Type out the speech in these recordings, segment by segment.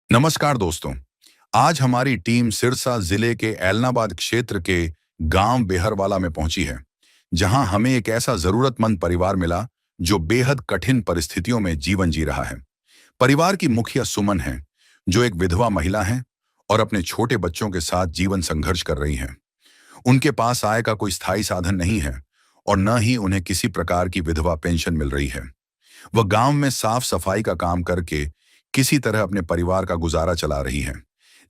नमस्कार दोस्तों। आज हमारी टीम सिरसा जिले के ऐलनाबाद क्षेत्र के गांव बेहरवाला में पहुंची है, जहां हमें एक ऐसा जरूरतमंद परिवार मिला जो बेहद कठिन परिस्थितियों में जीवन जी रहा है। परिवार की मुखिया सुमन है, जो एक विधवा महिला है और अपने छोटे बच्चों के साथ जीवन संघर्ष कर रही हैं। उनके पास आय का कोई स्थायी साधन नहीं है और न ही उन्हें किसी प्रकार की विधवा पेंशन मिल रही है। वह गांव में साफ सफाई का काम करके किसी तरह अपने परिवार का गुजारा चला रही है,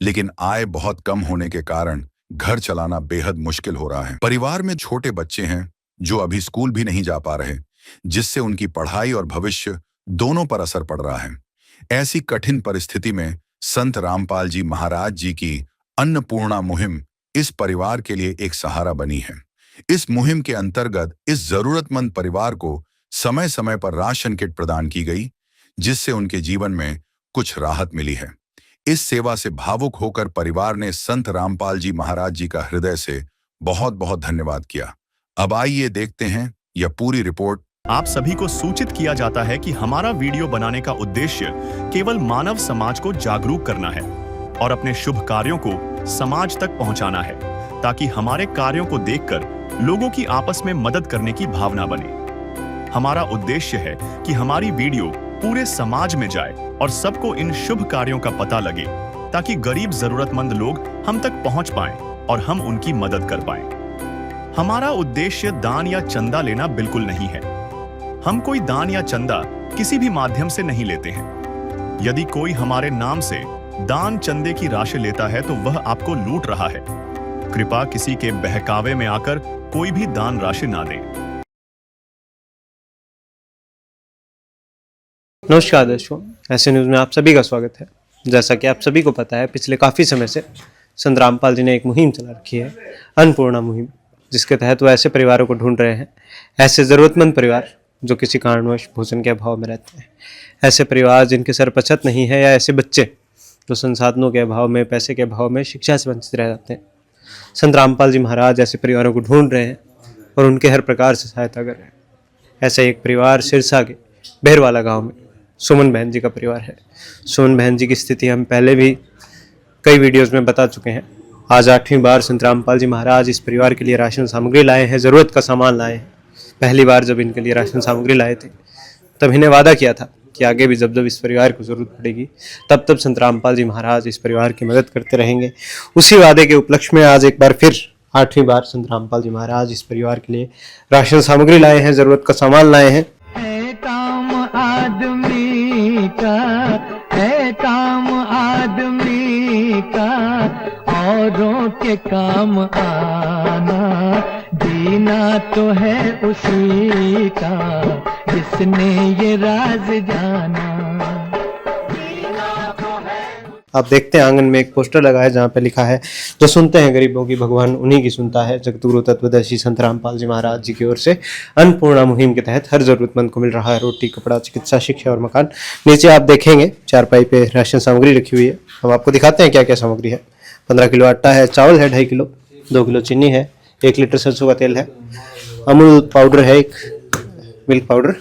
लेकिन आय बहुत कम होने के कारण घर चलाना बेहद मुश्किल हो रहा है। परिवार में छोटे बच्चे हैं जो अभी स्कूल भी नहीं जा पा रहे, जिससे उनकी पढ़ाई और भविष्य दोनों पर असर पड़ रहा है। ऐसी कठिन परिस्थिति में संत रामपाल जी महाराज जी की अन्नपूर्णा मुहिम इस परिवार के लिए एक सहारा बनी है। इस मुहिम के अंतर्गत इस जरूरतमंद परिवार को समय समय पर राशन किट प्रदान की गई, जिससे उनके जीवन में कुछ राहत मिली है। इस सेवा से भावुक होकर परिवार ने संत रामपाल जी महाराज जी का हृदय से बहुत बहुत धन्यवाद किया। अब आइए देखते हैं यह पूरी रिपोर्ट। आप सभी को सूचित किया जाता है कि हमारा वीडियो बनाने का उद्देश्य केवल मानव समाज को जागरूक करना है और अपने शुभ कार्यों को समाज तक पहुंचाना है, ताकि हमारे कार्यों को देखकर लोगों की आपस में मदद करने की भावना बने। हमारा उद्देश्य है कि हमारी वीडियो पूरे समाज में जाए और सबको इन शुभ कार्यों का पता लगे, ताकि गरीब जरूरतमंद लोग हम तक पहुंच पाएं और हम उनकी मदद कर पाएं। हमारा उद्देश्य दान या चंदा लेना बिल्कुल नहीं है। हम कोई दान या चंदा किसी भी माध्यम से नहीं लेते हैं। यदि कोई हमारे नाम से दान चंदे की राशि लेता है तो वह आपको लूट रहा है। कृपया किसी के बहकावे में आकर कोई भी दान राशि ना दें। नमस्कार दर्शकों, ऐसे न्यूज़ में आप सभी का स्वागत है। जैसा कि आप सभी को पता है, पिछले काफ़ी समय से संत रामपाल जी ने एक मुहिम चला रखी है, अन्नपूर्णा मुहिम, जिसके तहत वो ऐसे परिवारों को ढूंढ रहे हैं, ऐसे ज़रूरतमंद परिवार जो किसी कारणवश भोजन के अभाव में रहते हैं, ऐसे परिवार जिनके सर पर छत नहीं है, या ऐसे बच्चे जो संसाधनों के अभाव में, पैसे के अभाव में शिक्षा से वंचित रह जाते हैं। संत रामपाल जी महाराज ऐसे परिवारों को ढूंढ रहे हैं और उनके हर प्रकार से सहायता कर रहे हैं। ऐसा एक परिवार सिरसा के बेहरवाला गाँव में सुमन बहन जी का परिवार है। सुमन बहन जी की स्थिति हम पहले भी कई वीडियोस में बता चुके हैं। आज 8वीं बार संत रामपाल जी महाराज इस परिवार के लिए राशन सामग्री लाए हैं, ज़रूरत का सामान लाए हैं। पहली बार जब इनके लिए राशन सामग्री लाए थे, तब इन्हें वादा किया था कि आगे भी जब जब इस परिवार को ज़रूरत पड़ेगी, तब तब संत रामपाल जी महाराज इस परिवार की मदद करते रहेंगे। उसी वादे के उपलक्ष्य में आज एक बार फिर 8वीं बार संत रामपाल जी महाराज इस परिवार के लिए राशन सामग्री लाए हैं, ज़रूरत का सामान लाए हैं। है काम आदमी का, औरों के काम आना, जीना तो है उसी का जिसने ये राज जाना। आप देखते हैं आंगन में एक पोस्टर लगा है जहाँ पे लिखा है, जो सुनते हैं गरीबों की भगवान उन्हीं की सुनता है। जगतगुरु तत्वदर्शी संत रामपाल जी महाराज जी की ओर से अन्नपूर्णा मुहिम के तहत हर जरूरतमंद को मिल रहा है रोटी, कपड़ा, चिकित्सा, शिक्षा और मकान। नीचे आप देखेंगे चारपाई पे राशन सामग्री रखी हुई है। हम आपको दिखाते हैं क्या क्या सामग्री है। 15 किलो आटा है, चावल है 2.5 किलो, 2 किलो चीनी है, 1 लीटर सरसों का तेल है, अमूल पाउडर है, एक मिल्क पाउडर,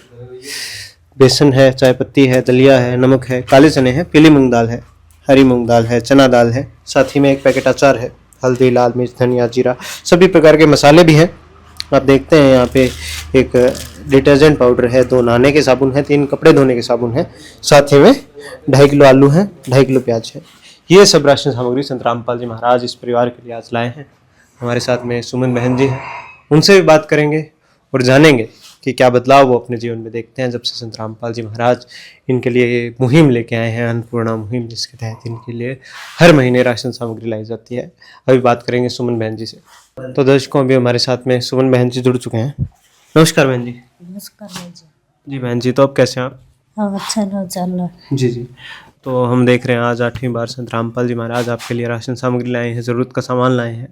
बेसन है, चाय पत्ती है, दलिया है, नमक है, काले चने हैं, पीली मूंग दाल है, हरी मूंग दाल है, चना दाल है, साथ ही में 1 पैकेट अचार है, हल्दी, लाल मिर्च, धनिया, जीरा, सभी प्रकार के मसाले भी हैं। आप देखते हैं यहाँ पे एक डिटर्जेंट पाउडर है, 2 नहाने के साबुन है, 3 कपड़े धोने के साबुन है, साथ ही में 2.5 किलो आलू है, 2.5 किलो प्याज है। ये सब राशन सामग्री संत रामपाल जी महाराज इस परिवार के लिए आज लाए हैं। हमारे साथ में सुमन बहन जी हैं, उनसे भी बात करेंगे और जानेंगे कि क्या बदलाव वो अपने जीवन में देखते हैं जब से संत रामपाल जी महाराज इनके लिए मुहिम लेके आए हैं, अन्नपूर्णा मुहिम, जिसके तहत इनके लिए हर महीने राशन सामग्री लाई जाती है। अभी बात करेंगे सुमन बहन जी से। तो दर्शकों, अभी हमारे साथ में सुमन बहन जी जुड़ चुके हैं। नमस्कार बहन जी। नमस्कार भाई जी। जी बहन जी, तो अब कैसे हैं आप? हाँ, अच्छा चल रहा। जी जी। तो हम देख रहे हैं आज 8वीं बार संत रामपाल जी महाराज आपके लिए राशन सामग्री लाए हैं, ज़रूरत का सामान लाए हैं।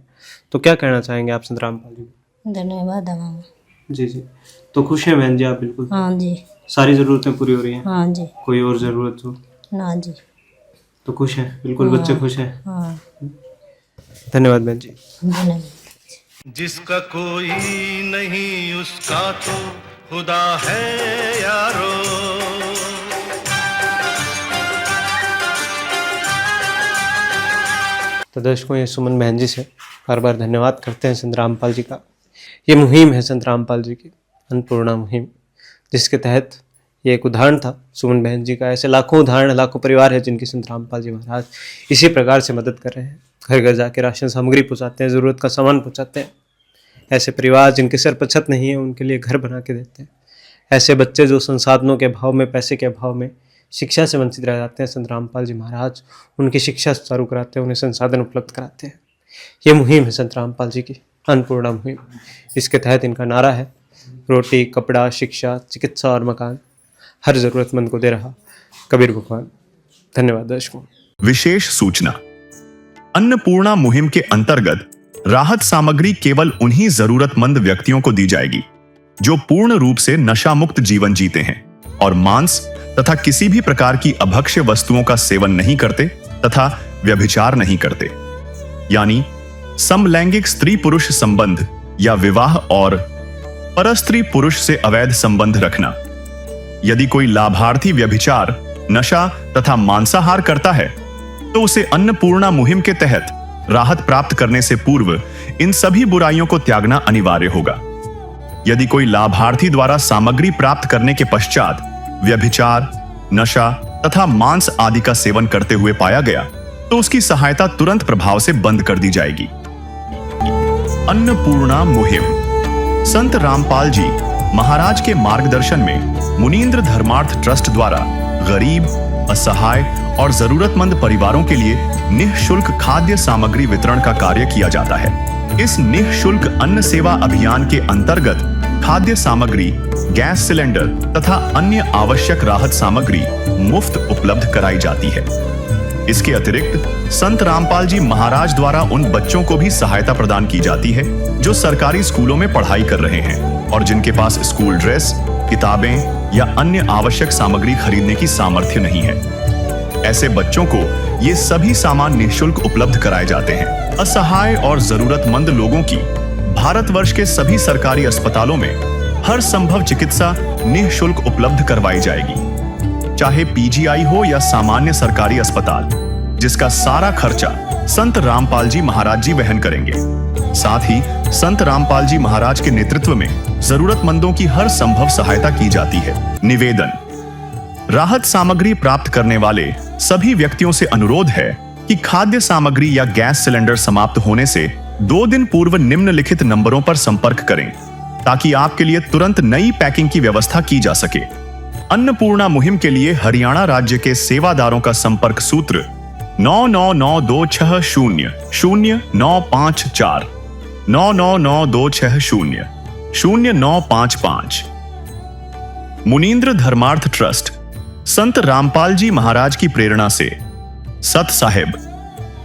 तो क्या कहना चाहेंगे आप संत रामपाल जी को? धन्यवाद। हम जी जी। तो खुश हैं बहन जी आप? बिल्कुल। हाँ जी। सारी ज़रूरतें पूरी हो रही हैं? हाँ जी। कोई और ज़रूरत हो? ना जी। तो खुश हैं बिल्कुल? हाँ। बच्चे खुश हैं? हाँ, धन्यवाद बहन जी। धन्यवाद। जिसका कोई नहीं उसका तो खुदा है यारो। तो दर्शकों, ये सुमन बहन जी से बार बार धन्यवाद करते हैं संत रामपाल जी का। ये मुहिम है संत रामपाल जी की अन्नपूर्णा मुहिम, जिसके तहत ये एक उदाहरण था सुमन बहन जी का। ऐसे लाखों उदाहरण, लाखों परिवार है जिनकी संत रामपाल जी महाराज इसी प्रकार से मदद कर रहे हैं। घर घर जाके राशन सामग्री पहुँचाते हैं, ज़रूरत का सामान पहुँचाते हैं। ऐसे परिवार जिनके सर पर छत नहीं है, उनके लिए घर बना के देते हैं। ऐसे बच्चे जो संसाधनों के अभाव में, पैसे के अभाव में शिक्षा से वंचित रह जाते हैं, संत रामपाल जी महाराज उनकी शिक्षा सुचारू कराते हैं, उन्हें संसाधन उपलब्ध कराते हैं। ये मुहिम है संत रामपाल जी की अन्नपूर्णा मुहिम। इसके तहत इनका नारा है, रोटी, कपड़ा, शिक्षा, चिकित्सा और मकान हर जरूरतमंद को दे रहा कबीर भगवान। धन्यवाद दर्शकों। विशेष सूचना, अन्नपूर्णा मुहिम के अंतर्गत राहत सामग्री केवल उन्हीं जरूरतमंद व्यक्तियों को दी जाएगी जो पूर्ण रूप से नशा मुक्त जीवन जीते हैं और मांस तथा किसी भी प्रकार की अभक्ष्य वस्तुओं का सेवन नहीं करते तथा व्यभिचार नहीं करते, यानी समलैंगिक स्त्री पुरुष संबंध या विवाह और परस्त्री पुरुष से अवैध संबंध रखना। यदि कोई लाभार्थी व्यभिचार, नशा तथा मांसाहार करता है तो उसे अन्नपूर्णा मुहिम के तहत राहत प्राप्त करने से पूर्व इन सभी बुराइयों को त्यागना अनिवार्य होगा। यदि कोई लाभार्थी द्वारा सामग्री प्राप्त करने के पश्चात व्यभिचार, नशा तथा मांस आदि का सेवन करते हुए पाया गया तो उसकी सहायता तुरंत प्रभाव से बंद कर दी जाएगी। अन्नपूर्णा मुहिम संत रामपाल जी महाराज के मार्गदर्शन में मुनींद्र धर्मार्थ ट्रस्ट द्वारा गरीब, असहाय और जरूरतमंद परिवारों के लिए निःशुल्क खाद्य सामग्री वितरण का कार्य किया जाता है। इस निःशुल्क अन्न सेवा अभियान के अंतर्गत खाद्य सामग्री, गैस सिलेंडर तथा अन्य आवश्यक राहत सामग्री मुफ्त उपलब्ध कराई जाती है। इसके अतिरिक्त संत रामपाल जी महाराज द्वारा उन बच्चों को भी सहायता प्रदान की जाती है जो सरकारी स्कूलों में पढ़ाई कर रहे हैं और जिनके पास स्कूल ड्रेस, किताबें या अन्य आवश्यक सामग्री खरीदने की सामर्थ्य नहीं है। ऐसे बच्चों को ये सभी सामान निःशुल्क उपलब्ध कराए जाते हैं। असहाय और जरूरतमंद लोगों की भारतवर्ष के सभी सरकारी अस्पतालों में हर संभव चिकित्सा निःशुल्क उपलब्ध करवाई जाएगी, चाहे पीजीआई हो या सामान्य सरकारी अस्पताल, जिसका सारा खर्चा संत रामपाल जी महाराज जी वहन करेंगे। साथ ही संत रामपाल जी महाराज के नेतृत्व में जरूरतमंदों की हर संभव सहायता की जाती है। निवेदन, राहत सामग्री प्राप्त करने वाले सभी व्यक्तियों से अनुरोध है कि खाद्य सामग्री या गैस सिलेंडर समाप्त होने से 2 दिन पूर्व निम्नलिखित नंबरों पर संपर्क करें ताकि आपके लिए तुरंत नई पैकिंग की व्यवस्था की जा सके। अन्नपूर्णा मुहिम के लिए हरियाणा राज्य के सेवादारों का संपर्क सूत्र 9992600954 9992600955। मुनींद्र धर्मार्थ ट्रस्ट संत रामपाल जी महाराज की प्रेरणा से सत साहिब